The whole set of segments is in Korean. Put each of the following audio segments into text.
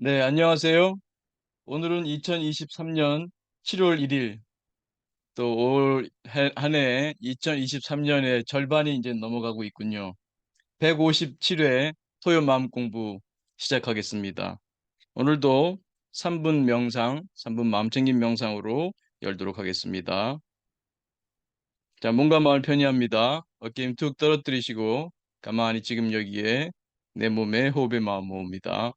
네, 안녕하세요. 오늘은 2023년 7월 1일, 또 올 한 해 2023년의 절반이 이제 넘어가고 있군요. 157회 토요 마음 공부 시작하겠습니다. 오늘도 3분 명상, 3분 마음챙김 명상으로 열도록 하겠습니다. 자, 몸과 마음을 편히합니다. 어깨 힘 툭 떨어뜨리시고 가만히 지금 여기에 내 몸에 호흡의 마음 모읍니다.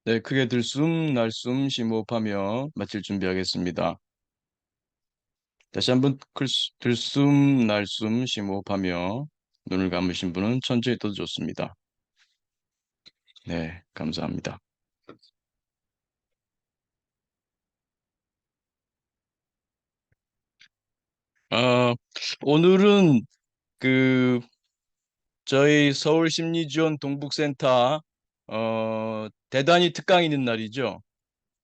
네, 크게 들숨, 날숨, 심호흡하며 마칠 준비하겠습니다. 다시 한번 들숨, 날숨, 심호흡하며 눈을 감으신 분은 천천히 떠도 좋습니다. 네, 감사합니다. 아, 오늘은 그 저희 서울심리지원 동북센터 대단히 특강 있는 날이죠.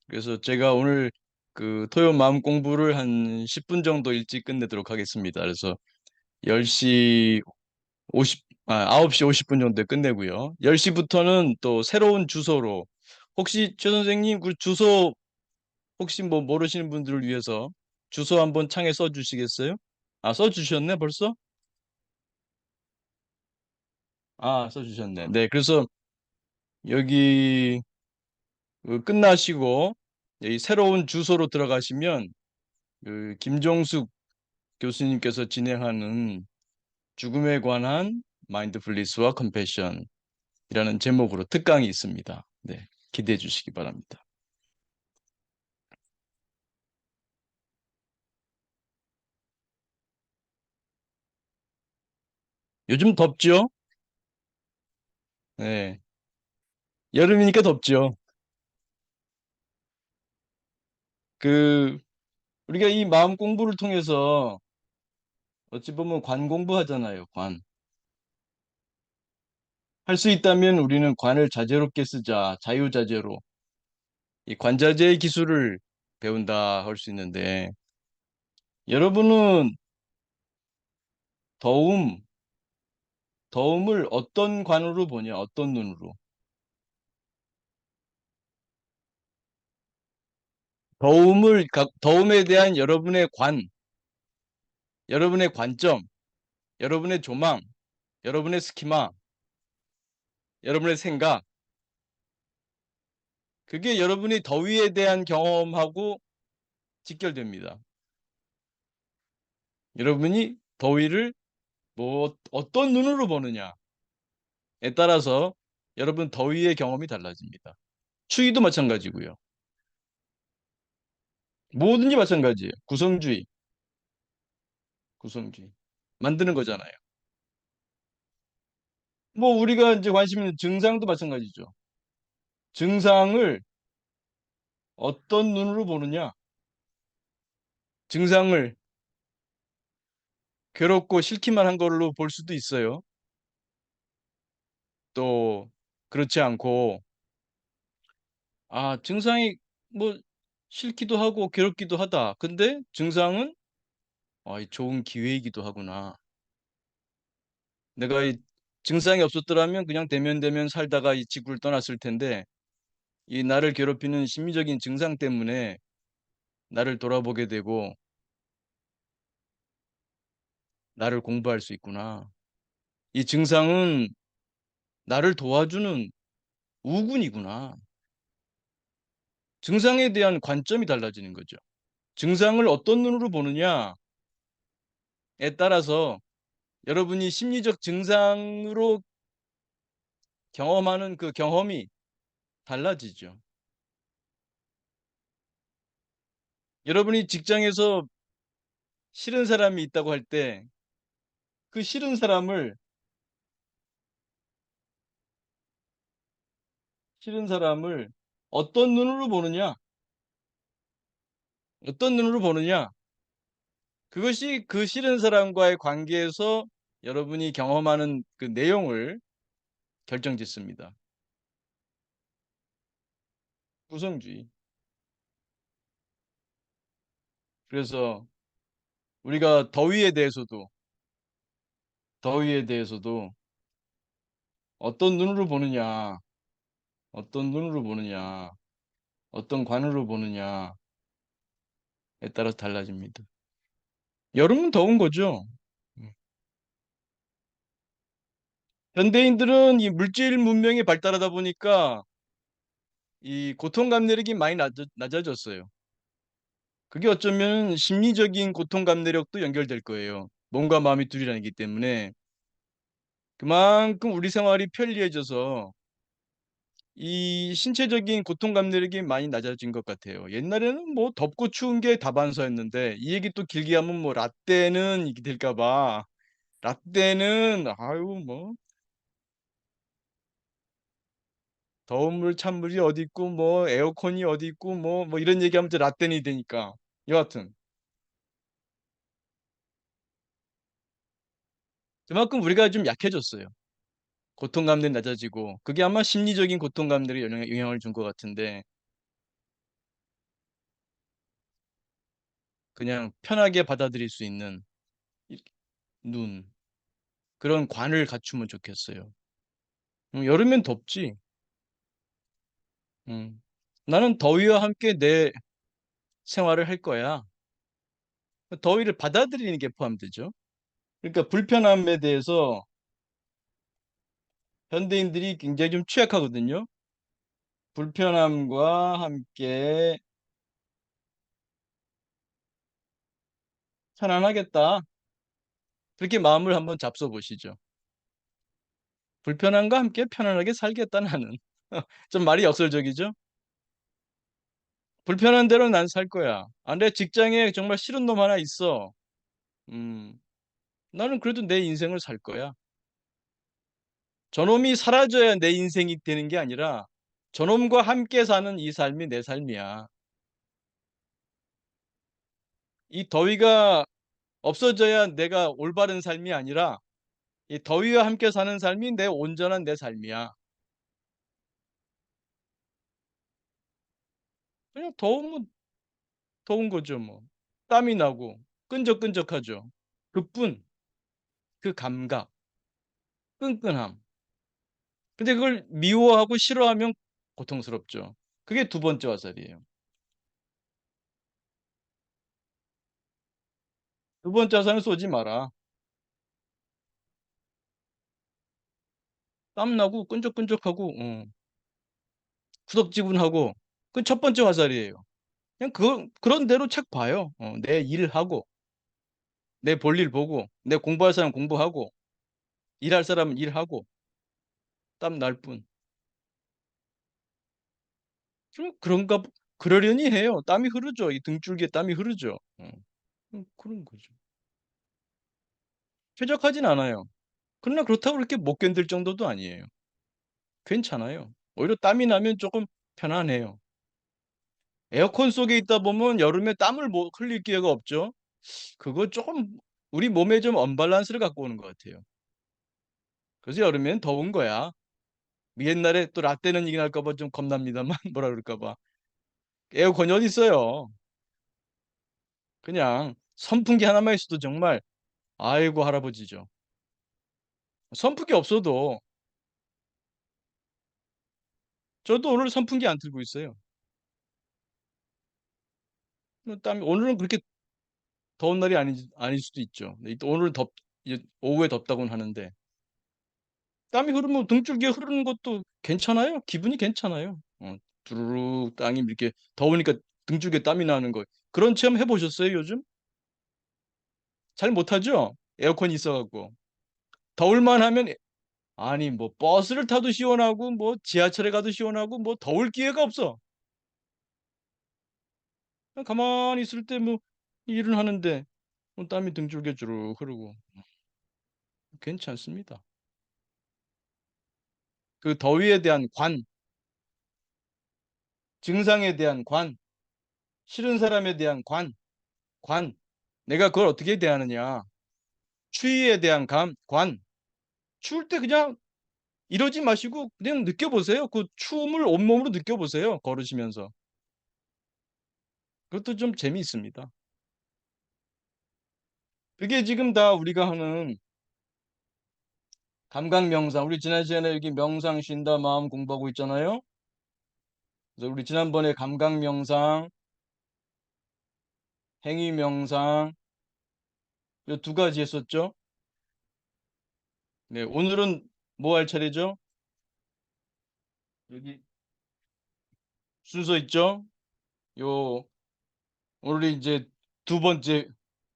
그래서 제가 오늘 그 토요 마음 공부를 한 10분 정도 일찍 끝내도록 하겠습니다. 그래서 10시 9시 50분 정도에 끝내고요. 10시부터는 또 새로운 주소로 혹시 최 선생님 그 주소 혹시 뭐 모르시는 분들을 위해서 주소 한번 창에 써 주시겠어요? 아, 써 주셨네 벌써? 아, 써 주셨네. 네. 그래서 여기 끝나시고 이 새로운 주소로 들어가시면 그 김종숙 교수님께서 진행하는 죽음에 관한 마인드풀리스와 컴패션이라는 제목으로 특강이 있습니다. 네. 기대해 주시기 바랍니다. 요즘 덥죠? 네. 여름이니까 덥죠. 그 우리가 이 마음 공부를 통해서 어찌 보면 관 공부하잖아요. 관. 할 수 있다면 우리는 관을 자제롭게 쓰자. 자유자재로. 이 관자재 기술을 배운다 할 수 있는데 여러분은 더움, 더움을 어떤 관으로 보냐? 어떤 눈으로? 더움에 대한 여러분의 관, 여러분의 관점, 여러분의 조망, 여러분의 스키마, 여러분의 생각, 그게 여러분이 더위에 대한 경험하고 직결됩니다. 여러분이 더위를 뭐 어떤 눈으로 보느냐에 따라서 여러분 더위의 경험이 달라집니다. 추위도 마찬가지고요. 뭐든지 마찬가지예요. 구성주의, 구성주의. 만드는 거잖아요. 뭐 우리가 이제 관심 있는 증상도 마찬가지죠. 증상을 어떤 눈으로 보느냐? 증상을 괴롭고 싫기만 한 걸로 볼 수도 있어요. 또 그렇지 않고 증상이 뭐 싫기도 하고 괴롭기도 하다. 근데 증상은 이 좋은 기회이기도 하구나. 내가 이 증상이 없었더라면 그냥 대면대면 살다가 이 지구를 떠났을 텐데 이 나를 괴롭히는 심리적인 증상 때문에 나를 돌아보게 되고 나를 공부할 수 있구나. 이 증상은 나를 도와주는 우군이구나. 증상에 대한 관점이 달라지는 거죠. 증상을 어떤 눈으로 보느냐에 따라서 여러분이 심리적 증상으로 경험하는 그 경험이 달라지죠. 여러분이 직장에서 싫은 사람이 있다고 할 때 그 싫은 사람을 싫은 사람을 어떤 눈으로 보느냐? 어떤 눈으로 보느냐? 그것이 그 싫은 사람과의 관계에서 여러분이 경험하는 그 내용을 결정짓습니다. 구성주의. 그래서 우리가 더위에 대해서도 어떤 눈으로 보느냐, 어떤 눈으로 보느냐, 어떤 관으로 보느냐에 따라서 달라집니다. 여름은 더운 거죠. 음. 현대인들은 이 물질 문명이 발달하다 보니까 이 고통 감내력이 많이 낮아졌어요. 그게 어쩌면 심리적인 고통 감내력도 연결될 거예요. 몸과 마음이 둘이라기 때문에 그만큼 우리 생활이 편리해져서 이 신체적인 고통 감내력이 많이 낮아진 것 같아요. 옛날에는 뭐 덥고 추운 게 다반사였는데 이 얘기 또 길게 하면 뭐 라떼는 이게 될까 봐. 라떼는 아유 뭐 더운 물 찬물이 어디 있고 뭐 에어컨이 어디 있고 뭐 이런 얘기하면 이제 라떼는 되니까. 여하튼 그만큼 우리가 좀 약해졌어요. 고통 감들이 낮아지고 그게 아마 심리적인 고통 감들이 영향을 준 것 같은데 그냥 편하게 받아들일 수 있는 이 눈 그런 관을 갖추면 좋겠어요. 여름엔 덥지. 음. 나는 더위와 함께 내 생활을 할 거야. 더위를 받아들이는 게 포함되죠. 그러니까 불편함에 대해서 현대인들이 굉장히 좀 취약하거든요. 불편함과 함께 편안하겠다. 그렇게 마음을 한번 잡숴 보시죠. 불편함과 함께 편안하게 살겠다 나는. 좀 말이 역설적이죠? 불편한 대로 난 살 거야. 내 직장에 정말 싫은 놈 하나 있어. 음, 나는 그래도 내 인생을 살 거야. 저놈이 사라져야 내 인생이 되는 게 아니라 저놈과 함께 사는 이 삶이 내 삶이야. 이 더위가 없어져야 내가 올바른 삶이 아니라 이 더위와 함께 사는 삶이 내 온전한 내 삶이야. 그냥 더우면 더운 거죠, 뭐. 땀이 나고 끈적끈적하죠. 그뿐, 그 감각, 끈끈함. 근데 그걸 미워하고 싫어하면 고통스럽죠. 그게 두 번째 화살이에요. 두 번째 화살은 쏘지 마라. 땀 나고 끈적끈적하고 후덥지근하고 그 첫 번째 화살이에요. 그냥 그런 대로 책 봐요. 내 일하고 내 볼일 보고 내 공부할 사람 공부하고 일할 사람은 일하고 땀 날 뿐. 좀 그러려니 해요. 땀이 흐르죠. 이 등줄기에 땀이 흐르죠. 그런 거죠. 쾌적하진 않아요. 그러나 그렇다고 그렇게 못 견딜 정도도 아니에요. 괜찮아요. 오히려 땀이 나면 조금 편안해요. 에어컨 속에 있다 보면 여름에 땀을 못 흘릴 기회가 없죠. 그거 조금 우리 몸에 좀 언밸런스를 갖고 오는 것 같아요. 그래서 여름엔 더운 거야. 옛날에 또 라떼는 얘기 날까 봐 좀 겁납니다만 뭐라 그럴까 봐. 에어컨이 어디 있어요. 그냥 선풍기 하나만 있어도 정말 아이고 할아버지죠. 선풍기 없어도 저도 오늘 선풍기 안 틀고 있어요. 땀이 오늘은 그렇게 더운 날이 아닐 수도 있죠. 또 오늘 오후에 덥다고는 하는데 땀이 흐르면 등줄기에 흐르는 것도 괜찮아요. 기분이 괜찮아요. 두루룩 땀이 이렇게 더우니까 등줄기에 땀이 나는 거. 그런 체험 해보셨어요, 요즘? 잘 못하죠? 에어컨이 있어갖고. 더울만 하면 아니 뭐 버스를 타도 시원하고 뭐 지하철에 가도 시원하고 뭐 더울 기회가 없어. 그냥 가만히 있을 때 뭐 일을 하는데 땀이 등줄기에 주르륵 흐르고 괜찮습니다. 그 더위에 대한 증상에 대한 싫은 사람에 대한 관. 내가 그걸 어떻게 대하느냐. 추위에 대한 추울 때 그냥 이러지 마시고 그냥 느껴보세요. 그 추움을 온몸으로 느껴보세요. 걸으시면서. 그것도 좀 재미있습니다. 그게 지금 다 우리가 하는 감각 명상. 우리 지난 시간에 여기 명상 쉰다 마음 공부하고 있잖아요. 그래서 우리 지난번에 감각 명상, 행위 명상 이 두 가지 했었죠. 네, 오늘은 뭐 할 차례죠? 여기 순서 있죠? 요 오늘 이제 두 번째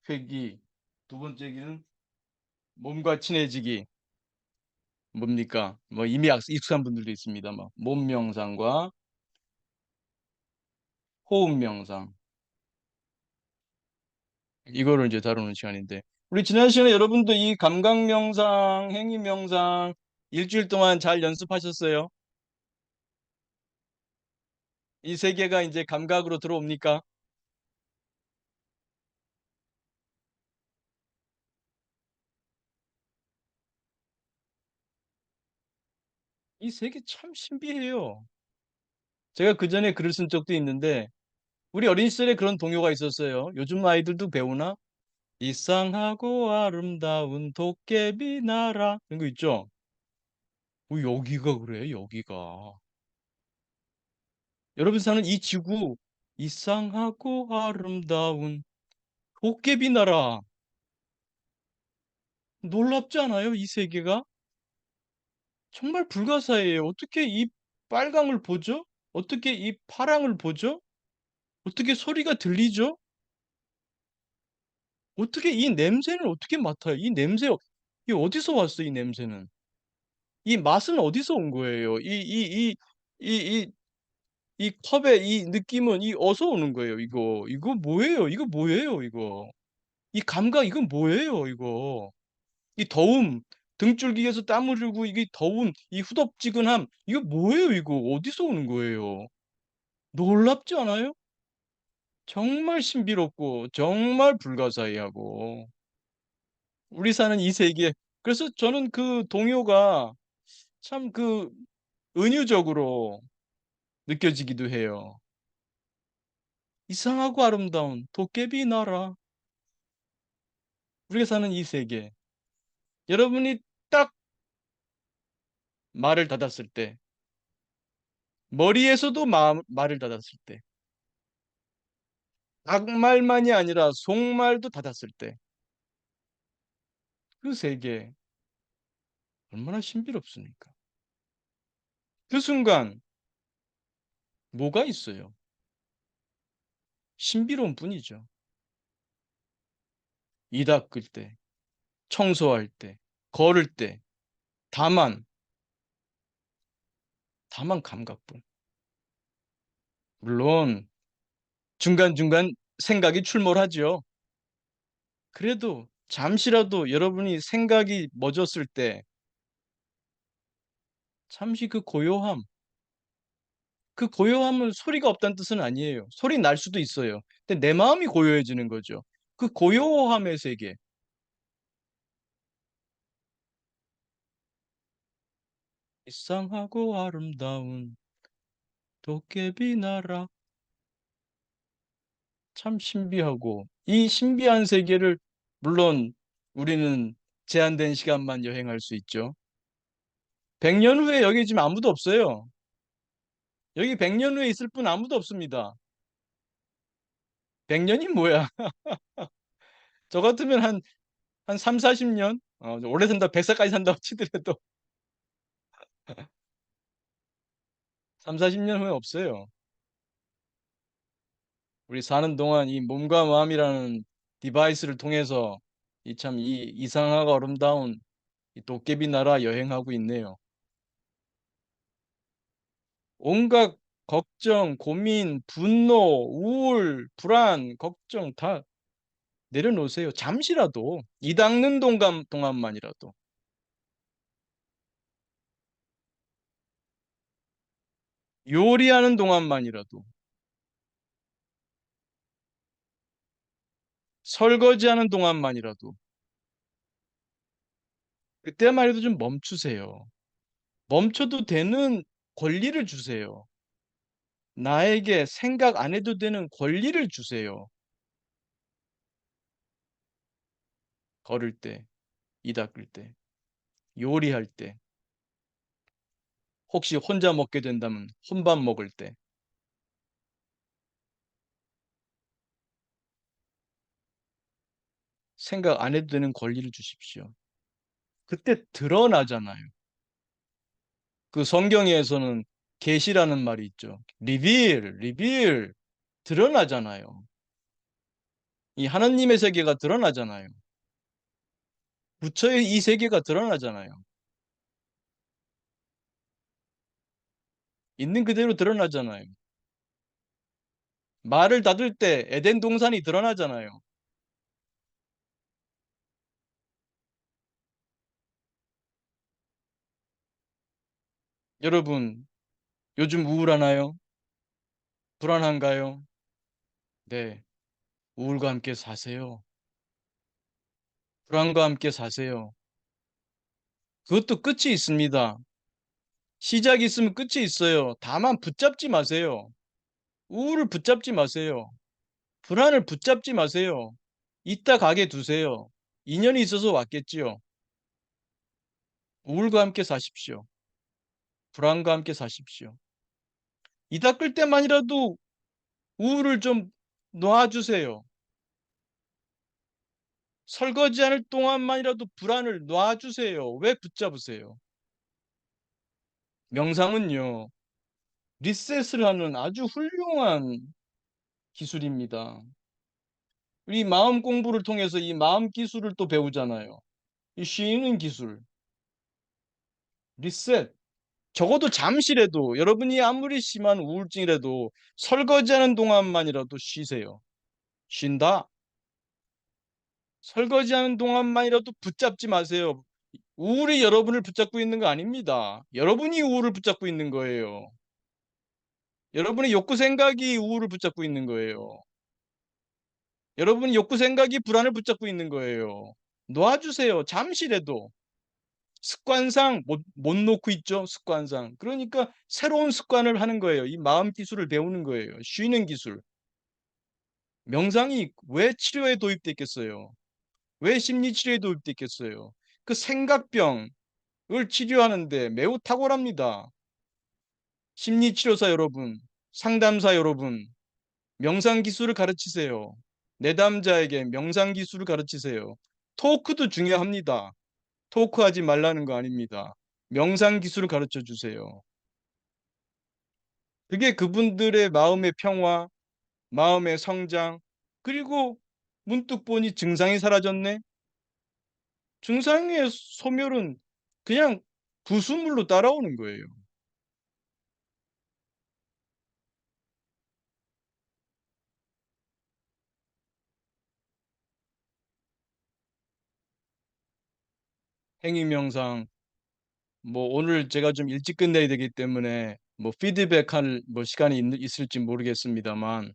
회기, 두 번째 기는 몸과 친해지기. 뭡니까? 뭐 이미 익숙한 분들도 있습니다만 몸 명상과 호흡 명상 이거를 이제 다루는 시간인데 우리 지난 시간에 여러분도 이 감각 명상, 행위 명상 일주일 동안 잘 연습하셨어요? 이 세 개가 이제 감각으로 들어옵니까? 이 세 개 참 신비해요. 제가 그 전에 글을 쓴 적도 있는데 우리 어린 시절에 그런 동요가 있었어요. 요즘 아이들도 배우나? 이상하고 아름다운 도깨비 나라 이런 거 있죠? 여기가 그래, 여기가. 여러분 사는 이 지구 이상하고 아름다운 도깨비 나라 놀랍지 않아요? 이 세계가 정말 불가사의해요. 어떻게 이 빨강을 보죠? 어떻게 이 파랑을 보죠? 어떻게 소리가 들리죠? 어떻게 이 냄새는 어떻게 맡아요? 이 냄새 이 어디서 왔어? 이 냄새는 이 맛은 어디서 온 거예요? 이 이 컵의 이 느낌은 어디서 오는 거예요? 이거 뭐예요? 이거 뭐예요? 이거 이 감각 이건 뭐예요? 이거 이 더움, 등줄기에서 땀 흐르고 이게 더운 이 후덥지근함 이거 뭐예요 이거? 어디서 오는 거예요? 놀랍지 않아요? 정말 신비롭고 정말 불가사의하고 우리 사는 이 세계. 그래서 저는 그 동요가 참 그 은유적으로 느껴지기도 해요. 이상하고 아름다운 도깨비 나라. 우리가 사는 이 세계. 여러분이 딱 말을 닫았을 때, 머리에서도 말을 닫았을 때, 악말만이 아니라 속말도 닫았을 때, 그 세계 얼마나 신비롭습니까? 그 순간 뭐가 있어요? 신비로운 뿐이죠. 이 닦을 때, 청소할 때, 걸을 때, 다만, 다만 감각뿐. 물론 중간중간 생각이 출몰하죠. 그래도 잠시라도 여러분이 생각이 멎었을 때 잠시 그 고요함은 소리가 없다는 뜻은 아니에요. 소리 날 수도 있어요. 근데 내 마음이 고요해지는 거죠. 그 고요함의 세계, 이상하고 아름다운 도깨비 나라. 참 신비하고 이 신비한 세계를 물론 우리는 제한된 시간만 여행할 수 있죠. 100년 후에 여기 지금 아무도 없어요. 여기 100년 후에 있을 분 아무도 없습니다. 100년이 뭐야? 저 같으면 한 3, 40년? 오래 산다, 100살까지 산다고 치더라도 3, 40년 후에 없어요. 우리 사는 동안 이 몸과 마음이라는 디바이스를 통해서 이 이상하고 아름다운 이 도깨비 나라 여행하고 있네요. 온갖 걱정, 고민, 분노, 우울, 불안, 걱정 다 내려놓으세요. 잠시라도 이 닦는 동안만이라도 요리하는 동안만이라도 설거지하는 동안만이라도 그때만 해도 좀 멈추세요. 멈춰도 되는 권리를 주세요. 나에게 생각 안 해도 되는 권리를 주세요. 걸을 때, 이 닦을 때, 요리할 때, 혹시 혼자 먹게 된다면 혼밥 먹을 때 생각 안 해도 되는 권리를 주십시오. 그때 드러나잖아요. 그 성경에서는 계시라는 말이 있죠. 리빌 드러나잖아요. 이 하나님의 세계가 드러나잖아요. 부처의 이 세계가 드러나잖아요. 있는 그대로 드러나잖아요. 말을 닫을 때 에덴 동산이 드러나잖아요. 여러분, 요즘 우울하나요? 불안한가요? 네, 우울과 함께 사세요. 불안과 함께 사세요. 그것도 끝이 있습니다. 시작이 있으면 끝이 있어요. 다만 붙잡지 마세요. 우울을 붙잡지 마세요. 불안을 붙잡지 마세요. 있다 가게 두세요. 인연이 있어서 왔겠지요. 우울과 함께 사십시오. 불안과 함께 사십시오. 이 닦을 때만이라도 우울을 좀 놔주세요. 설거지하는 동안만이라도 불안을 놔주세요. 왜 붙잡으세요? 명상은요, 리셋을 하는 아주 훌륭한 기술입니다. 우리 마음 공부를 통해서 이 마음 기술을 또 배우잖아요. 이 쉬는 기술, 리셋. 적어도 잠시라도 여러분이 아무리 심한 우울증이라도 설거지하는 동안만이라도 쉬세요. 쉰다. 설거지하는 동안만이라도 붙잡지 마세요. 우울이 여러분을 붙잡고 있는 거 아닙니다. 여러분이 우울을 붙잡고 있는 거예요. 여러분의 욕구 생각이 우울을 붙잡고 있는 거예요. 여러분 욕구 생각이 불안을 붙잡고 있는 거예요. 놔주세요. 잠시라도. 습관상 못 놓고 있죠. 습관상. 그러니까 새로운 습관을 하는 거예요. 이 마음 기술을 배우는 거예요. 쉬는 기술. 명상이 왜 치료에 도입됐겠어요? 왜 심리 치료에 도입됐겠어요? 그 생각병을 치료하는데 매우 탁월합니다. 심리 치료사 여러분, 상담사 여러분, 명상 기술을 가르치세요. 내담자에게 명상 기술을 가르치세요. 토크도 중요합니다. 토크하지 말라는 거 아닙니다. 명상 기술을 가르쳐 주세요. 그게 그분들의 마음의 평화, 마음의 성장, 그리고 문득 보니 증상이 사라졌네? 증상의 소멸은 그냥 부수물로 따라오는 거예요. 행위 명상, 뭐 오늘 제가 좀 일찍 끝내야 되기 때문에 뭐 피드백할 뭐 시간이 있을지 모르겠습니다만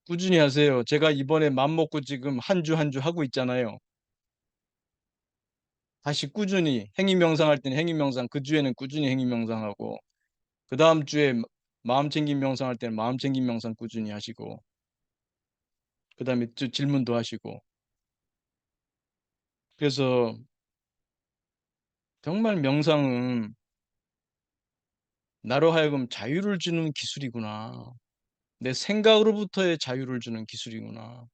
꾸준히 하세요. 제가 이번에 맘먹고 지금 한 주 한 주 하고 있잖아요. 다시 꾸준히 행위 명상할 때는 행위 명상, 그 주에는 꾸준히 행위 명상하고 그 다음 주에 마음 챙김 명상할 때는 마음 챙김 명상 꾸준히 하시고 그 다음에 질문도 하시고 그래서 정말 명상은 나로 하여금 자유를 주는 기술이구나. 내 생각으로부터의 자유를 주는 기술이구나.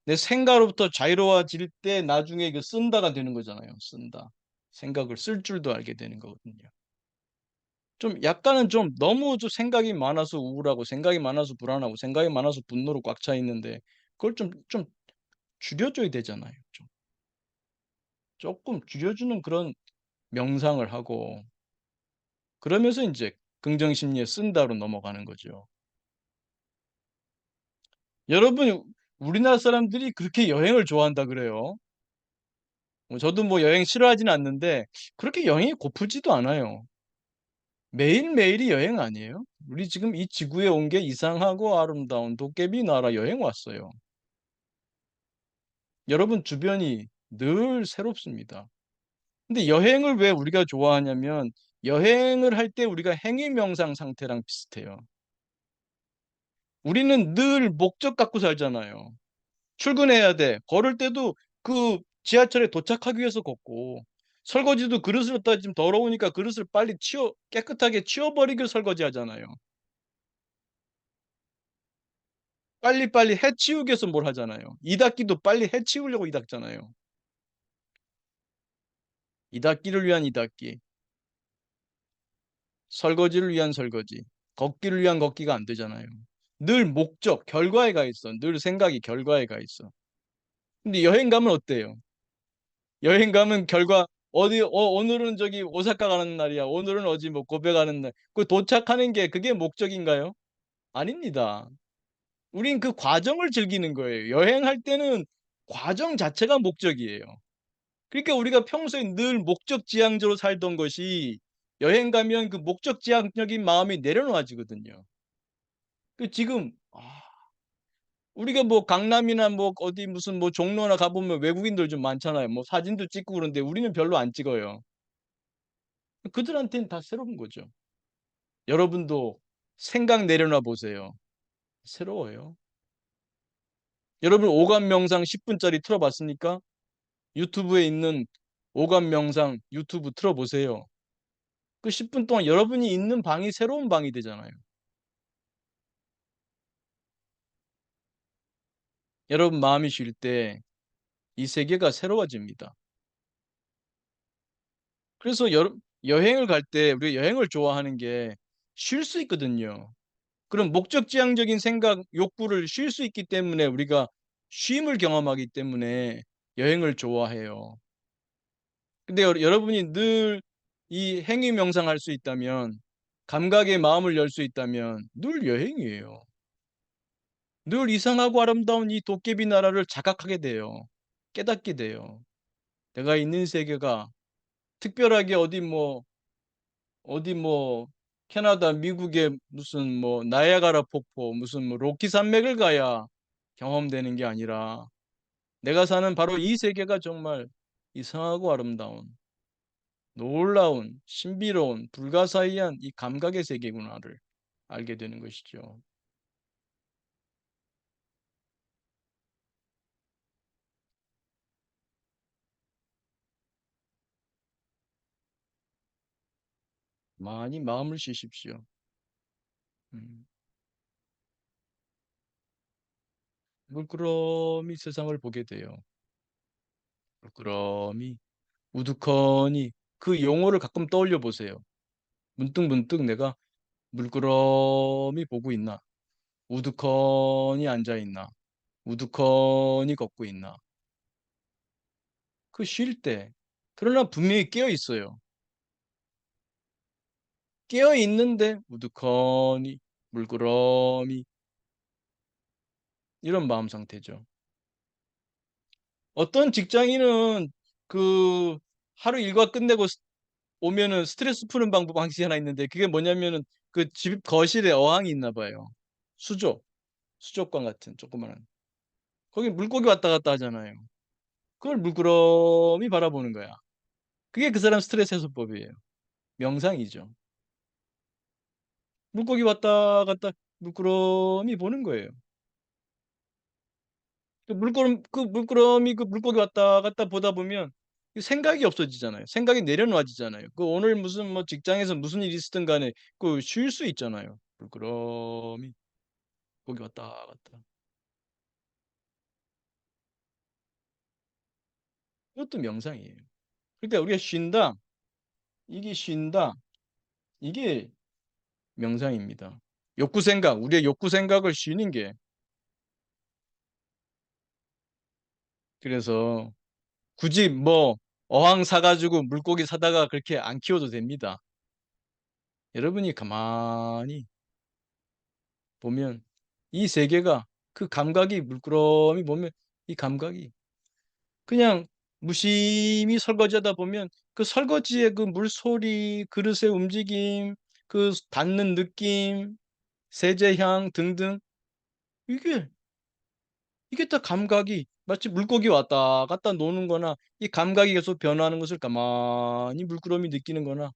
내 생각으로부터 자유로워질 때 나중에 그 쓴다가 되는 거잖아요. 쓴다. 생각을 쓸 줄도 알게 되는 거거든요. 좀 약간은 좀 너무 좀 생각이 많아서 우울하고 생각이 많아서 불안하고 생각이 많아서 분노로 꽉 차 있는데 그걸 좀 줄여줘야 되잖아요. 좀 조금 줄여주는 그런 명상을 하고 그러면서 이제 긍정 심리에 쓴다로 넘어가는 거죠. 여러분 우리나라 사람들이 그렇게 여행을 좋아한다 그래요. 저도 뭐 여행 싫어하지는 않는데 그렇게 여행이 고프지도 않아요. 매일매일이 여행 아니에요? 우리 지금 이 지구에 온 게 이상하고 아름다운 도깨비 나라 여행 왔어요. 여러분 주변이 늘 새롭습니다. 근데 여행을 왜 우리가 좋아하냐면 여행을 할 때 우리가 행위 명상 상태랑 비슷해요. 우리는 늘 목적 갖고 살잖아요. 출근해야 돼. 걸을 때도 그 지하철에 도착하기 위해서 걷고 설거지도 그릇을 갖다 지금 더러우니까 그릇을 빨리 깨끗하게 치워버리게 설거지하잖아요. 빨리빨리 해 치우기 위해서 뭘 하잖아요. 이 닦기도 빨리 해 치우려고 이 닦잖아요. 이 닦기를 위한 이 닦기, 설거지를 위한 설거지, 걷기를 위한 걷기가 안 되잖아요. 늘 목적, 결과에 가 있어. 늘 생각이 결과에 가 있어. 근데 여행 가면 어때요? 여행 가면 결과 오늘은 저기 오사카 가는 날이야. 오늘은 어디 뭐 고베 가는 날. 그 도착하는 게 그게 목적인가요? 아닙니다. 우린 그 과정을 즐기는 거예요. 여행할 때는 과정 자체가 목적이에요. 그러니까 우리가 평소에 늘 목적지향적으로 살던 것이 여행 가면 그 목적지향적인 마음이 내려놓아지거든요. 그 지금 우리가 뭐 강남이나 뭐 어디 무슨 뭐 종로나 가보면 외국인들 좀 많잖아요. 뭐 사진도 찍고 그러는데 우리는 별로 안 찍어요. 그들한테는 다 새로운 거죠. 여러분도 생각 내려놔 보세요. 새로워요. 여러분 오감 명상 10분짜리 틀어봤습니까? 유튜브에 있는 오감 명상 유튜브 틀어보세요. 그 10분 동안 여러분이 있는 방이 새로운 방이 되잖아요. 여러분 마음이 쉴 때 이 세계가 새로워집니다. 그래서 여행을 갈 때 우리가 여행을 좋아하는 게 쉴 수 있거든요. 그런 목적지향적인 생각, 욕구를 쉴 수 있기 때문에 우리가 쉼을 경험하기 때문에 여행을 좋아해요. 근데 여러분이 늘 이 행위 명상할 수 있다면 감각의 마음을 열 수 있다면 늘 여행이에요. 늘 이상하고 아름다운 이 도깨비 나라를 자각하게 돼요. 깨닫게 돼요. 내가 있는 세계가 특별하게 어디 뭐 캐나다, 미국의 무슨 뭐 나이아가라 폭포, 무슨 뭐 로키 산맥을 가야 경험되는 게 아니라 내가 사는 바로 이 세계가 정말 이상하고 아름다운, 놀라운, 신비로운, 불가사의한 이 감각의 세계구나를 알게 되는 것이죠. 많이 마음을 쉬십시오. 음. 물끄러미 세상을 보게 돼요. 물끄러미, 우두커니 그 용어를 가끔 떠올려 보세요. 문득문득 내가 물끄러미 보고 있나? 우두커니 앉아 있나? 우두커니 걷고 있나? 그 쉴 때. 그러나 분명히 깨어 있어요. 깨어 있는데 우두커니, 물끄러미 이런 마음 상태죠. 어떤 직장인은 그 하루 일과 끝내고 오면은 스트레스 푸는 방법이 하나 있는데 그게 뭐냐면은 그 집 거실에 어항이 있나 봐요. 수족, 수족관 같은 조그마한. 거기 물고기 왔다 갔다 하잖아요. 그걸 물끄러미 바라보는 거야. 그게 그 사람 스트레스 해소법이에요. 명상이죠. 물고기 왔다 갔다 물끄러미 보는 거예요. 그 물끄러미 그 물고기 왔다 갔다 보다 보면 생각이 없어지잖아요. 생각이 내려놔지잖아요. 그 오늘 무슨 뭐 직장에서 무슨 일이 있었든 간에 그 쉴 수 있잖아요. 물끄러미 거기 왔다 갔다. 그것도 명상이에요. 그러니까 우리가 쉰다, 이게 쉰다, 이게 명상입니다. 욕구 생각, 우리의 욕구 생각을 쉬는 게 그래서 굳이 뭐 어항 사가지고 물고기 사다가 그렇게 안 키워도 됩니다. 여러분이 가만히 보면 이 세계가 그 감각이 물끄러미 보면 이 감각이 그냥 무심히 설거지하다 보면 그 설거지의 그 물소리, 그릇의 움직임, 그 닿는 느낌, 세제향 등등 이게 이게 다 감각이 마치 물고기 왔다 갔다 노는 거나 이 감각이 계속 변하는 것을 가만히 물끄러미 느끼는 거나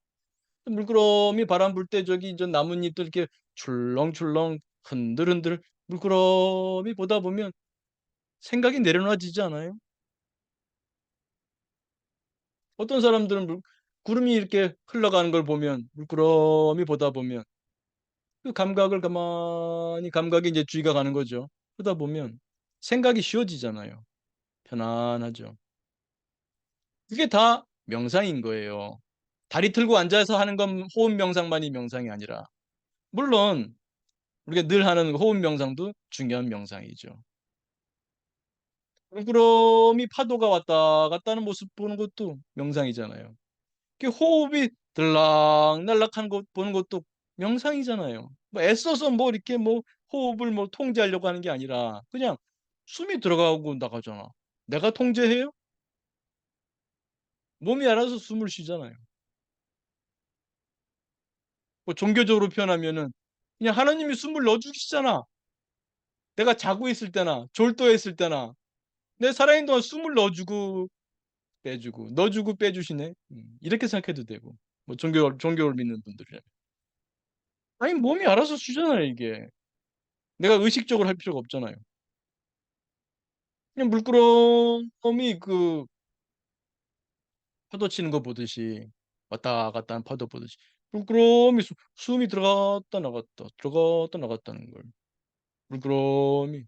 물끄러미 바람 불 때 저기 저 나뭇잎들 이렇게 출렁출렁 흔들흔들 물끄러미 보다 보면 생각이 내려놔지지 않아요? 어떤 사람들은 구름이 이렇게 흘러가는 걸 보면 물끄러미 보다 보면 그 감각을 가만히 감각에 이제 주의가 가는 거죠. 그러다 보면 생각이 쉬워지잖아요. 편안하죠. 그게 다 명상인 거예요. 다리 틀고 앉아서 하는 건 호흡 명상만이 명상이 아니라 물론 우리가 늘 하는 호흡 명상도 중요한 명상이죠. 물끄러미 파도가 왔다 갔다 하는 모습 보는 것도 명상이잖아요. 그 호흡이 들락날락하는 것 보는 것도 명상이잖아요. 뭐 애써서 뭐 이렇게 뭐 호흡을 뭐 통제하려고 하는 게 아니라 그냥 숨이 들어가고 나가잖아. 내가 통제해요? 몸이 알아서 숨을 쉬잖아요. 뭐 종교적으로 표현하면은 그냥 하나님이 숨을 넣어주시잖아. 내가 자고 있을 때나 졸도해 있을 때나 내 살아있는 동안 숨을 넣어주고 빼주고 넣어주고 빼주시네. 이렇게 생각해도 되고 뭐 종교를 믿는 분들이라면 아니 몸이 알아서 쉬잖아요 이게. 내가 의식적으로 할 필요가 없잖아요. 그냥 물끄러미 그 파도 치는 거 보듯이 왔다 갔다 하는 파도 보듯이 물끄러미 숨이 들어갔다 나갔다는 걸 물끄러미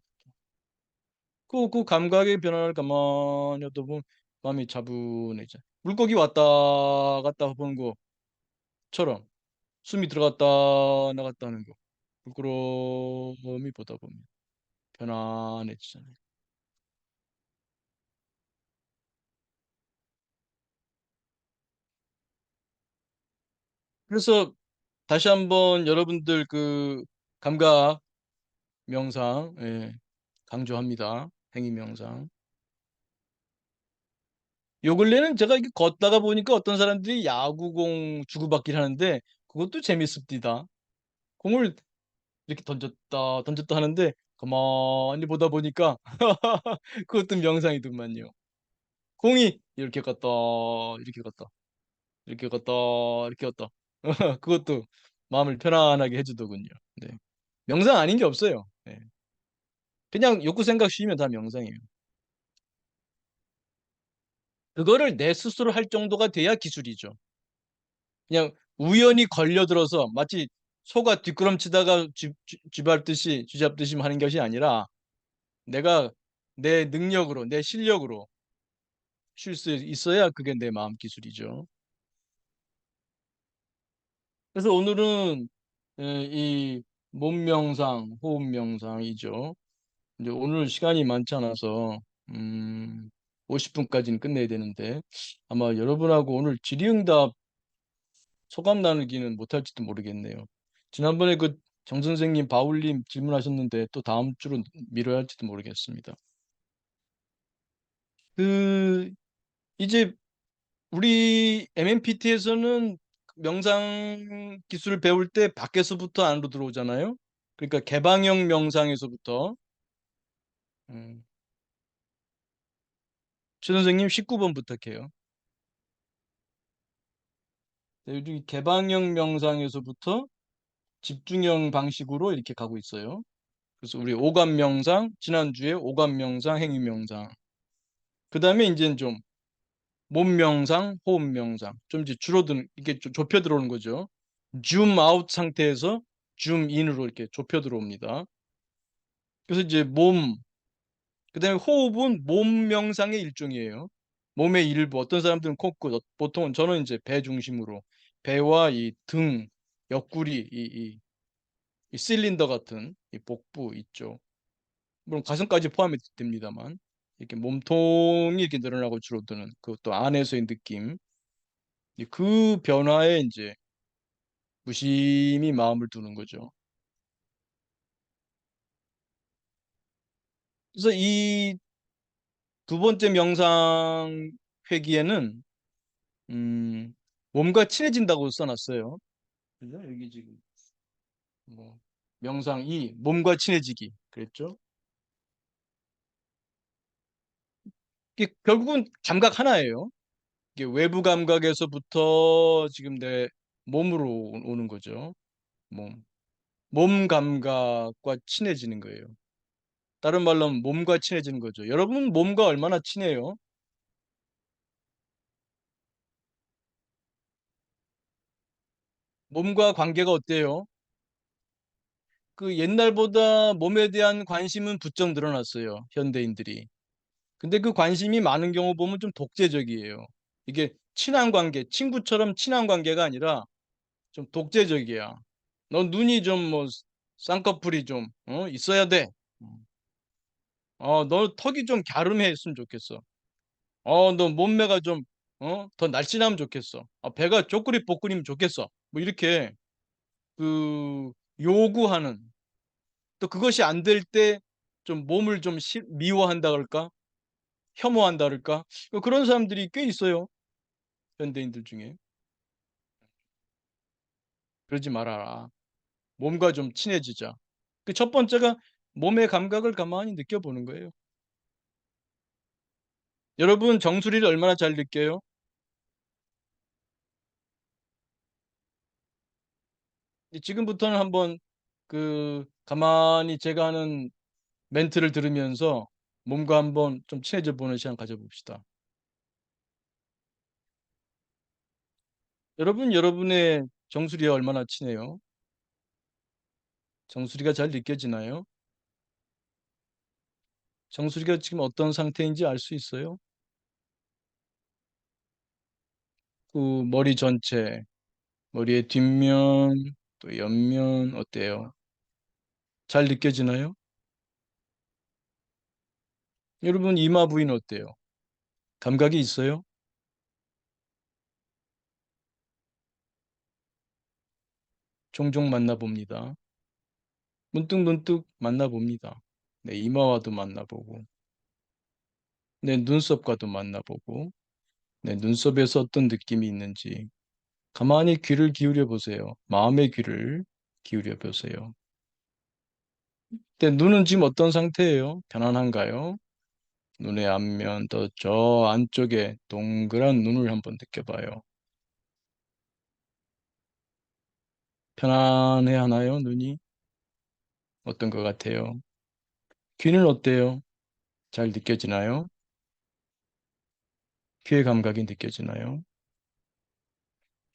그 감각의 변화를 가만히 하다 보면 마음이 차분해져. 물고기 왔다 갔다 보는 것처럼 숨이 들어갔다 나갔다 하는 거 물끄러미 보다 보면 편안해지잖아요. 그래서 다시 한번 여러분들 그 감각 명상 예, 강조합니다. 행위 명상. 요 근래는 제가 이렇게 걷다가 보니까 어떤 사람들이 야구공 주고받기를 하는데 그것도 재밌습니다. 공을 이렇게 던졌다 던졌다 하는데 가만히 보다 보니까 그것도 명상이더만요. 공이 이렇게 갔다 이렇게 갔다 이렇게 갔다 이렇게 갔다 그것도 마음을 편안하게 해주더군요. 네. 명상 아닌 게 없어요. 네. 그냥 욕구 생각 쉬면 다 명상이에요. 그거를 내 스스로 할 정도가 돼야 기술이죠. 그냥 우연히 걸려들어서 마치 소가 뒷걸음치다가 쥐밟듯이 쥐잡듯이 하는 것이 아니라 내가 내 능력으로 내 실력으로 쉴 수 있어야 그게 내 마음 기술이죠. 그래서 오늘은 이 몸명상, 호흡명상이죠. 이제 오늘 시간이 많지 않아서 음, 50분까지는 끝내야 되는데 아마 여러분하고 오늘 질의응답 소감 나누기는 못할지도 모르겠네요. 지난번에 그 정 선생님, 바울님 질문하셨는데 또 다음 주로 미뤄야 할지도 모르겠습니다. 그 이제 우리 MMPT에서는 명상 기술을 배울 때 밖에서부터 안으로 들어오잖아요. 그러니까 개방형 명상에서부터 음, 최 선생님 19번 부탁해요. 네, 요즘 개방형 명상에서부터 집중형 방식으로 이렇게 가고 있어요. 그래서 우리 오감 명상, 지난주에 오감 명상, 행위 명상. 그다음에 이제 좀 몸 명상, 호흡 명상. 좀 이제 줄어드는 이게 좁혀 들어오는 거죠. 줌 아웃 상태에서 줌 인으로 이렇게 좁혀 들어옵니다. 그래서 이제 그다음에 호흡은 몸 명상의 일종이에요. 몸의 일부. 어떤 사람들은 코끝, 보통은 저는 이제 배 중심으로 배와 이 등, 옆구리, 이 실린더 같은 이 복부 있죠. 물론 가슴까지 포함이 됩니다만 이렇게 몸통이 이렇게 늘어나고 줄어드는 그것도 안에서의 느낌. 그 변화에 이제 무심히 마음을 두는 거죠. 그래서 이 두 번째 명상 회기에는 음, 몸과 친해진다고 써놨어요. 그죠? 여기 지금 뭐 명상 2 몸과 친해지기 그랬죠? 이게 결국은 감각 하나예요. 이게 외부 감각에서부터 지금 내 몸으로 오는 거죠. 몸. 몸 감각과 친해지는 거예요. 다른 말로 하면 몸과 친해지는 거죠. 여러분 몸과 얼마나 친해요? 몸과 관계가 어때요? 그 옛날보다 몸에 대한 관심은 부쩍 늘어났어요. 현대인들이. 근데 그 관심이 많은 경우 보면 좀 독재적이에요. 이게 친한 관계, 친구처럼 친한 관계가 아니라 좀 독재적이야. 너 눈이 좀 뭐 쌍꺼풀이 좀 있어야 돼. 너 턱이 좀 갸름했으면 좋겠어. 너 몸매가 좀 더 날씬하면 좋겠어. 배가 쪼끄리 뽀끄리면 좋겠어. 뭐 이렇게 그 요구하는 또 그것이 안 될 때 좀 몸을 좀 미워한다 그럴까? 혐오한다 그럴까? 그런 사람들이 꽤 있어요. 현대인들 중에. 그러지 말아라. 몸과 좀 친해지자. 그 첫 번째가 몸의 감각을 가만히 느껴보는 거예요. 여러분 정수리를 얼마나 잘 느껴요? 지금부터는 한번 그 가만히 제가 하는 멘트를 들으면서 몸과 한번 좀 친해져 보는 시간 가져봅시다. 여러분 여러분의 정수리와 얼마나 친해요? 정수리가 잘 느껴지나요? 정수리가 지금 어떤 상태인지 알 수 있어요? 그 머리 전체, 머리의 뒷면, 또 옆면 어때요? 잘 느껴지나요? 여러분 이마 부위는 어때요? 감각이 있어요? 종종 만나봅니다. 문득문득 만나봅니다. 내 이마와도 만나보고, 내 눈썹과도 만나보고, 내 눈썹에서 어떤 느낌이 있는지, 가만히 귀를 기울여 보세요. 마음의 귀를 기울여 보세요. 근데 눈은 지금 어떤 상태예요? 편안한가요? 눈의 앞면 또 저 안쪽에 동그란 눈을 한번 느껴봐요. 편안해 하나요? 눈이? 어떤 것 같아요? 귀는 어때요? 잘 느껴지나요? 귀의 감각이 느껴지나요?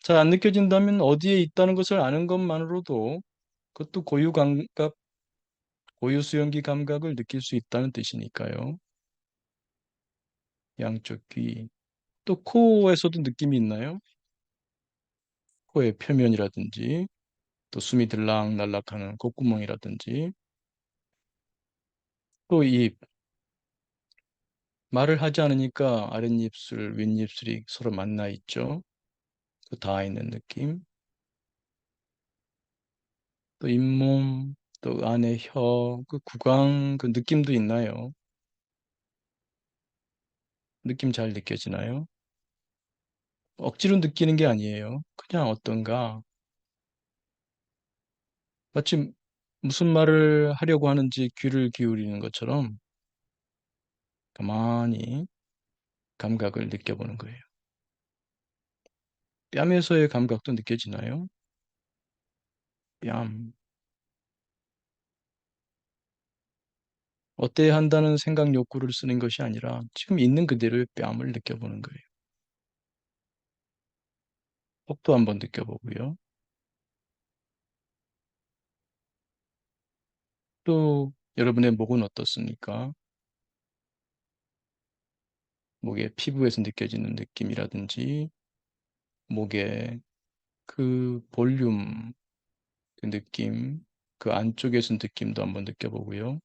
잘 안 느껴진다면 어디에 있다는 것을 아는 것만으로도 그것도 고유 감각, 고유 수용기 감각을 느낄 수 있다는 뜻이니까요. 양쪽 귀. 또 코에서도 느낌이 있나요? 코의 표면이라든지 또 숨이 들락날락하는 콧구멍이라든지 또 입. 말을 하지 않으니까 아랫입술, 윗입술이 서로 만나 있죠. 그 닿아 있는 느낌. 또 잇몸, 또 안에 혀, 그 구강 그 느낌도 있나요? 느낌 잘 느껴지나요? 억지로 느끼는 게 아니에요. 그냥 어떤가. 마치 무슨 말을 하려고 하는지 귀를 기울이는 것처럼 가만히 감각을 느껴보는 거예요. 뺨에서의 감각도 느껴지나요? 뺨. 어때야 한다는 생각 욕구를 쓰는 것이 아니라 지금 있는 그대로의 뺨을 느껴보는 거예요. 복도 한번 느껴보고요. 또 여러분의 목은 어떻습니까? 목의 피부에서 느껴지는 느낌이라든지 목의 그 볼륨, 그 느낌, 그 안쪽에서 느낌도 한번 느껴보고요.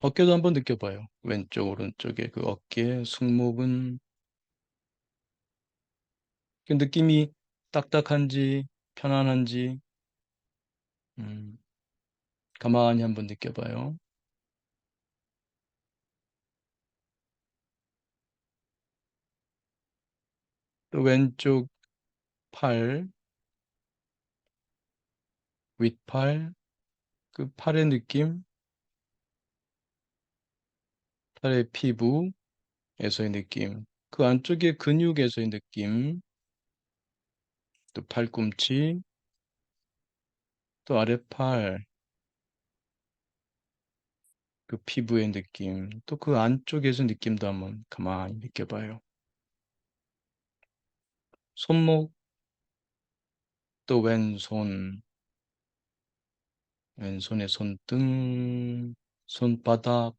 어깨도 한번 느껴봐요. 왼쪽, 오른쪽에 그 어깨, 승모근, 그 느낌이 딱딱한지, 편안한지, 음, 가만히 한번 느껴봐요. 또 왼쪽 팔, 윗팔, 그 팔의 느낌, 팔의 피부에서의 느낌, 그 안쪽의 근육에서의 느낌, 또 팔꿈치, 또 아랫팔, 그 피부의 느낌, 또 그 안쪽에서 느낌도 한번 가만히 느껴봐요. 손목, 또 왼손, 왼손의 손등, 손바닥,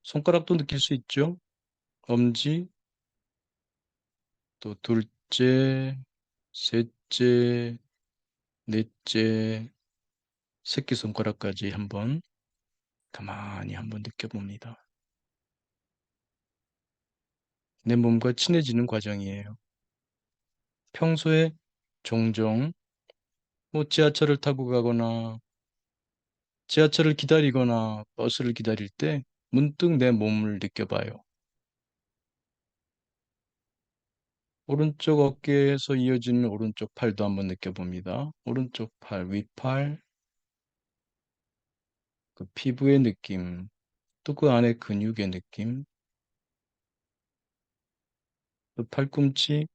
손가락도 느낄 수 있죠? 엄지, 또 둘째, 셋째, 넷째, 새끼손가락까지 한번 가만히 한번 느껴봅니다. 내 몸과 친해지는 과정이에요. 평소에 종종 뭐 지하철을 타고 가거나 지하철을 기다리거나 버스를 기다릴 때 문득 내 몸을 느껴봐요. 오른쪽 어깨에서 이어지는 오른쪽 팔도 한번 느껴봅니다. 오른쪽 팔, 윗팔, 그 피부의 느낌, 또 그 안에 근육의 느낌, 또 팔꿈치,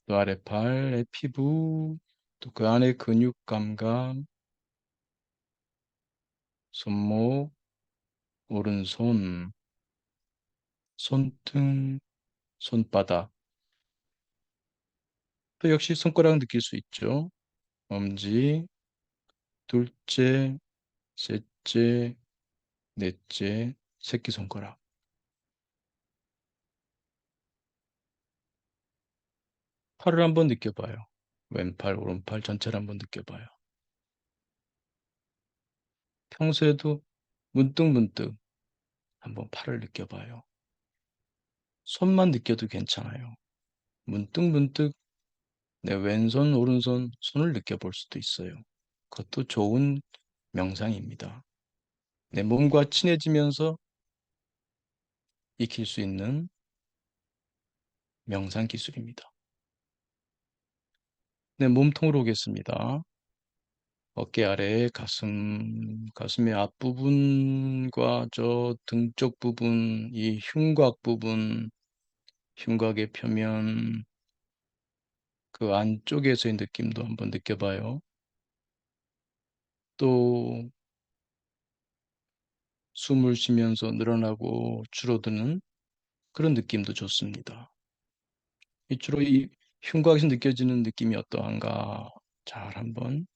또 아래팔의 피부, 또 그 안에 근육 감각, 손목, 오른손, 손등, 손바닥, 또 역시 손가락 느낄 수 있죠. 엄지, 둘째, 셋째, 넷째, 새끼손가락. 팔을 한번 느껴봐요. 왼팔, 오른팔 전체를 한번 느껴봐요. 평소에도 문득문득 한번 팔을 느껴봐요. 손만 느껴도 괜찮아요. 문득문득 내 왼손, 오른손, 손을 느껴볼 수도 있어요. 그것도 좋은 명상입니다. 내 몸과 친해지면서 익힐 수 있는 명상 기술입니다. 네, 몸통으로 오겠습니다. 어깨 아래 가슴의 앞부분과 저 등 쪽 부분, 이 흉곽 부분, 흉곽의 표면, 그 안쪽에서의 느낌도 한번 느껴봐요. 또 숨을 쉬면서 늘어나고 줄어드는 그런 느낌도 좋습니다. 주로 이 흉곽에서 느껴지는 느낌이 어떠한가 잘 한번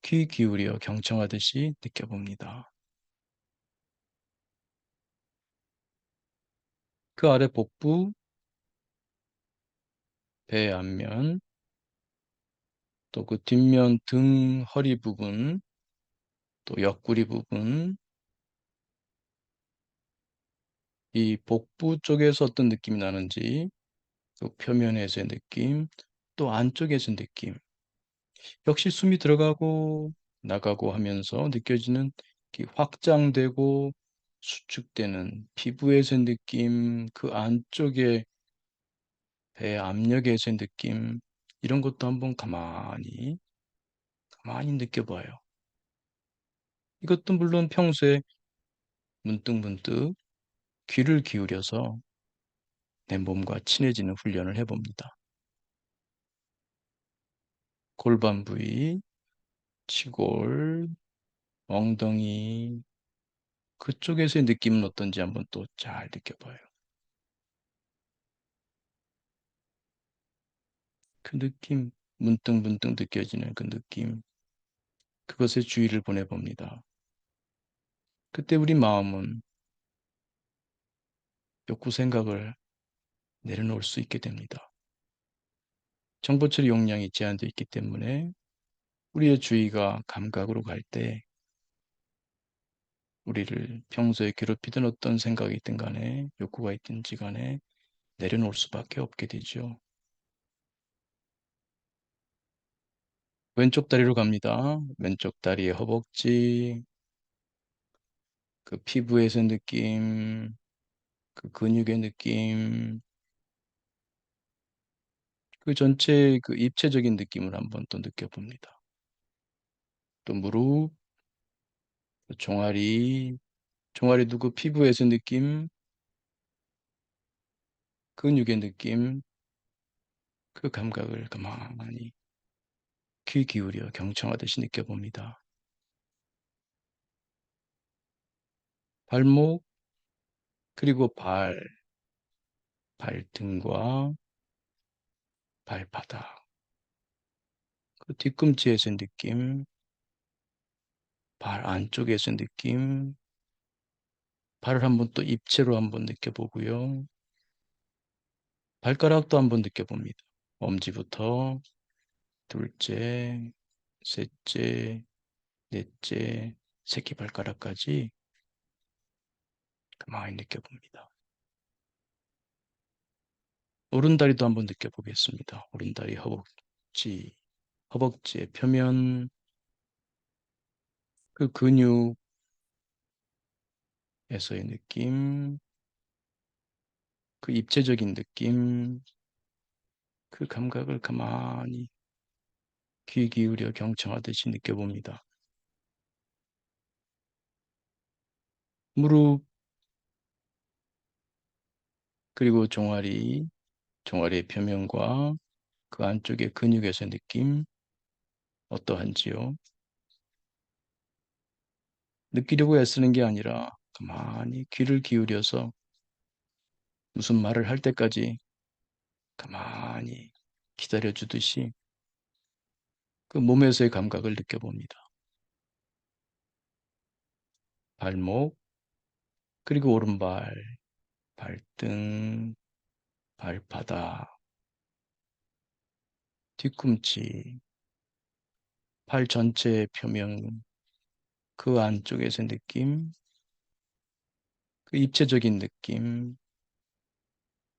귀 기울여 경청하듯이 느껴봅니다. 그 아래 복부, 배 앞면, 또 그 뒷면 등 허리 부분, 또 옆구리 부분, 이 복부 쪽에서 어떤 느낌이 나는지, 그 표면에서의 느낌, 또 안쪽에서의 느낌, 역시 숨이 들어가고 나가고 하면서 느껴지는 확장되고 수축되는 피부에서의 느낌, 그 안쪽에 배 압력에서의 느낌, 이런 것도 한번 가만히 느껴봐요. 이것도 물론 평소에 문득문득 귀를 기울여서 내 몸과 친해지는 훈련을 해봅니다. 골반 부위, 치골, 엉덩이, 그쪽에서의 느낌은 어떤지 한번 또 잘 느껴봐요. 그 느낌, 문득문득 느껴지는 그 느낌, 그것에 주의를 보내봅니다. 그때 우리 마음은 욕구 생각을 내려놓을 수 있게 됩니다. 정보 처리 용량이 제한되어 있기 때문에 우리의 주의가 감각으로 갈 때 우리를 평소에 괴롭히던 어떤 생각이 있든 간에 욕구가 있든지 간에 내려놓을 수밖에 없게 되죠. 왼쪽 다리로 갑니다. 왼쪽 다리의 허벅지, 그 피부에서 느낌, 그 근육의 느낌, 그 전체 그 입체적인 느낌을 한번 또 느껴봅니다. 또 무릎, 종아리도 그 피부에서 느낌, 근육의 느낌, 그 감각을 가만히 귀 기울여 경청하듯이 느껴봅니다. 발목, 그리고 발등과 발바닥, 그 뒤꿈치에서 느낌, 발 안쪽에서 느낌, 발을 한번 또 입체로 한번 느껴보고요. 발가락도 한번 느껴봅니다. 엄지부터 둘째, 셋째, 넷째, 새끼발가락까지 가만히 느껴봅니다. 오른다리도 한번 느껴보겠습니다. 오른다리 허벅지의 표면, 그 근육에서의 느낌, 그 입체적인 느낌, 그 감각을 가만히 귀 기울여 경청하듯이 느껴봅니다. 무릎, 그리고 종아리의 표면과 그 안쪽의 근육에서 느낌 어떠한지요? 느끼려고 애쓰는 게 아니라 가만히 귀를 기울여서 무슨 말을 할 때까지 가만히 기다려 주듯이 그 몸에서의 감각을 느껴봅니다. 발목, 그리고 오른발, 발등, 발바닥, 뒤꿈치, 팔 전체의 표면, 그 안쪽에서 느낌, 그 입체적인 느낌,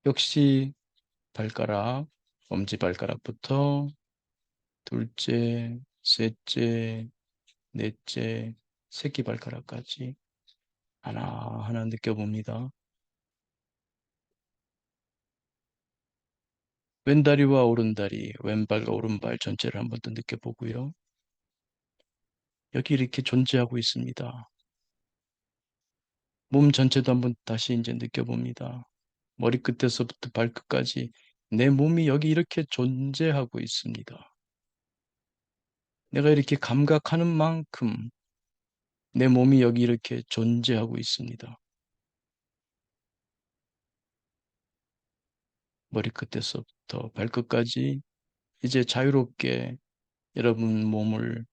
역시 발가락, 엄지발가락부터 둘째, 셋째, 넷째, 새끼발가락까지 하나하나 느껴봅니다. 왼다리와 오른다리, 왼발과 오른발 전체를 한번 더 느껴보고요. 여기 이렇게 존재하고 있습니다. 몸 전체도 한번 다시 이제 느껴봅니다. 머리끝에서부터 발끝까지 내 몸이 여기 이렇게 존재하고 있습니다. 내가 이렇게 감각하는 만큼 내 몸이 여기 이렇게 존재하고 있습니다. 머리끝에서부터 발끝까지 이제 자유롭게 여러분 몸을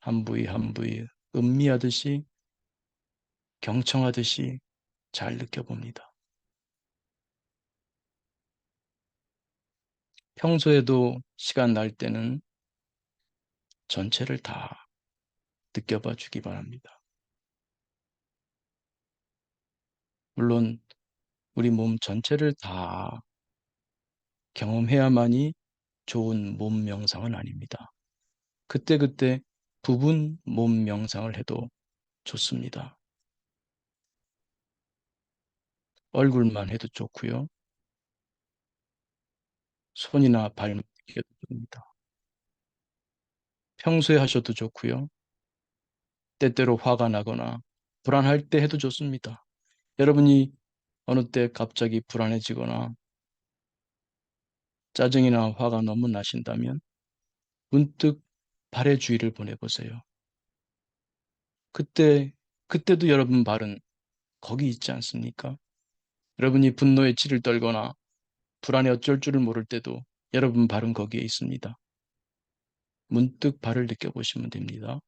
한 부위 한 부위 음미하듯이 경청하듯이 잘 느껴봅니다. 평소에도 시간 날 때는 전체를 다 느껴봐 주기 바랍니다. 물론 우리 몸 전체를 다 경험해야만이 좋은 몸 명상은 아닙니다. 그때그때 부분 몸 명상을 해도 좋습니다. 얼굴만 해도 좋고요. 손이나 발만 해도 됩니다. 평소에 하셔도 좋고요. 때때로 화가 나거나 불안할 때 해도 좋습니다. 여러분이 어느 때 갑자기 불안해지거나 짜증이나 화가 너무 나신다면 문득 발의 주의를 보내보세요. 그때, 그때도 여러분 발은 거기 있지 않습니까? 여러분이 분노에 치를 떨거나 불안에 어쩔 줄을 모를 때도 여러분 발은 거기에 있습니다. 문득 발을 느껴보시면 됩니다.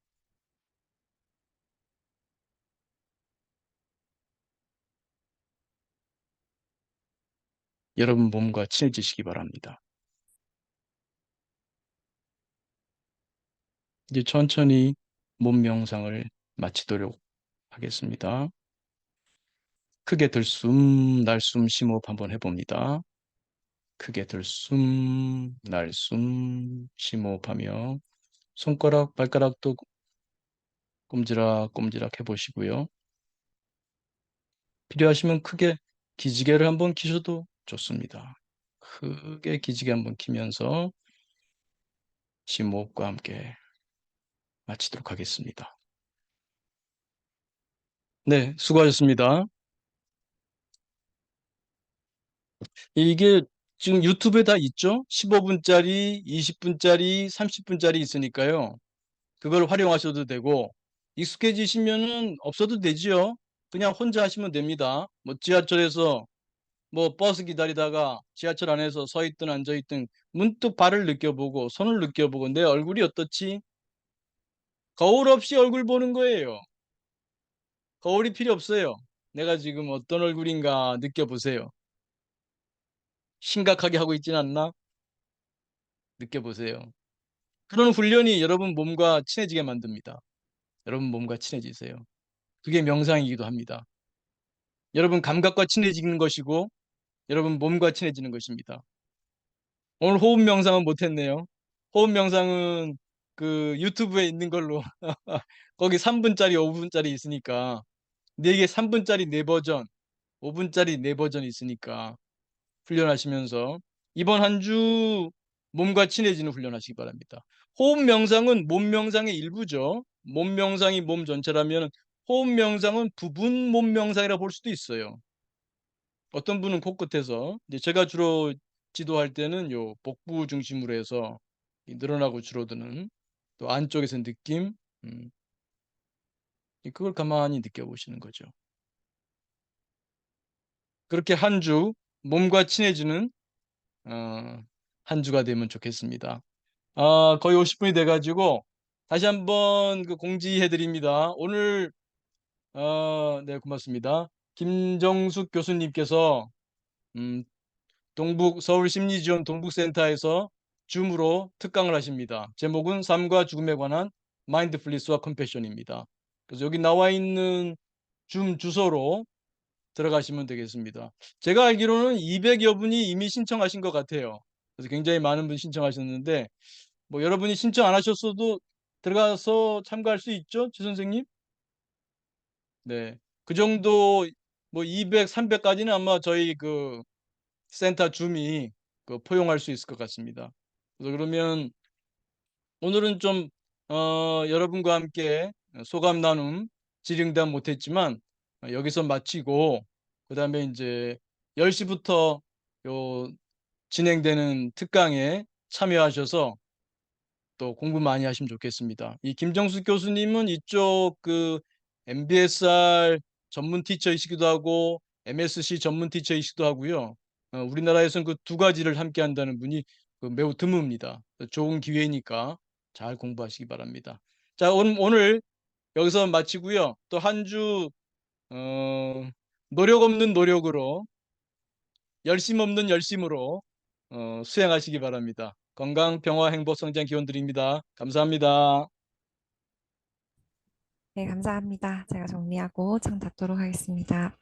여러분 몸과 친해지시기 바랍니다. 이제 천천히 몸 명상을 마치도록 하겠습니다. 크게 들숨, 날숨, 심호흡 한번 해봅니다. 크게 들숨, 날숨, 심호흡하며 손가락, 발가락도 꼼지락꼼지락 해보시고요. 필요하시면 크게 기지개를 한번 키셔도 좋습니다. 크게 기지개 한번 키면서 심호흡과 함께 마치도록 하겠습니다. 네, 수고하셨습니다. 이게 지금 유튜브에 다 있죠? 15분짜리, 20분짜리, 30분짜리 있으니까요. 그걸 활용하셔도 되고 익숙해지시면은 없어도 되지요. 그냥 혼자 하시면 됩니다. 뭐 지하철에서 뭐 버스 기다리다가 지하철 안에서 서 있든 앉아 있든 문득 발을 느껴보고 손을 느껴보고 내 얼굴이 어떻지? 거울 없이 얼굴 보는 거예요. 거울이 필요 없어요. 내가 지금 어떤 얼굴인가 느껴보세요. 심각하게 하고 있진 않나? 느껴보세요. 그런 훈련이 여러분 몸과 친해지게 만듭니다. 여러분 몸과 친해지세요. 그게 명상이기도 합니다. 여러분 감각과 친해지는 것이고 여러분 몸과 친해지는 것입니다. 오늘 호흡 명상은 못했네요. 호흡 명상은 그 유튜브에 있는 걸로 거기 3분짜리, 5분짜리 있으니까 네개 3분짜리 네 버전, 5분짜리 네 버전 있으니까 훈련하시면서 이번 한 주 몸과 친해지는 훈련하시기 바랍니다. 호흡 명상은 몸 명상의 일부죠. 몸 명상이 몸 전체라면 호흡 명상은 부분 몸 명상이라 볼 수도 있어요. 어떤 분은 코끝에서 이제 제가 주로 지도할 때는 요 복부 중심으로 해서 이 늘어나고 줄어드는 또 안쪽에서 느낌 음, 그걸 가만히 느껴보시는 거죠. 그렇게 한 주 몸과 친해지는 한 주가 되면 좋겠습니다. 거의 50분이 돼가지고 다시 한번 그 공지해 드립니다. 오늘 네 고맙습니다. 김정숙 교수님께서 음, 동북 서울 심리지원 동북센터에서 줌으로 특강을 하십니다. 제목은 삶과 죽음에 관한 마인드풀리스와 컴패션입니다. 그래서 여기 나와 있는 줌 주소로 들어가시면 되겠습니다. 제가 알기로는 200여 분이 이미 신청하신 것 같아요. 그래서 굉장히 많은 분이 신청하셨는데 뭐 여러분이 신청 안 하셨어도 들어가서 참가할 수 있죠, 최 선생님? 네. 그 정도 뭐 200, 300까지는 아마 저희 그 센터 줌이 포용할 수 있을 것 같습니다. 그래서 그러면 오늘은 좀 여러분과 함께 소감 나눔 질의응답 못했지만 여기서 마치고 그다음에 이제 10시부터 요 진행되는 특강에 참여하셔서 또 공부 많이 하시면 좋겠습니다. 이 김정수 교수님은 이쪽 MBSR 전문 티처이시기도 하고 MSC 전문 티처이시기도 하고요. 우리나라에서는 그 두 가지를 함께 한다는 분이 매우 드뭅니다. 좋은 기회니까 잘 공부하시기 바랍니다. 자, 오늘 여기서 마치고요. 또 한 주 노력 없는 노력으로 열심 없는 열심으로 수행하시기 바랍니다. 건강, 평화, 행복, 성장 기원 드립니다. 감사합니다. 네, 감사합니다. 제가 정리하고 장 닫도록 하겠습니다.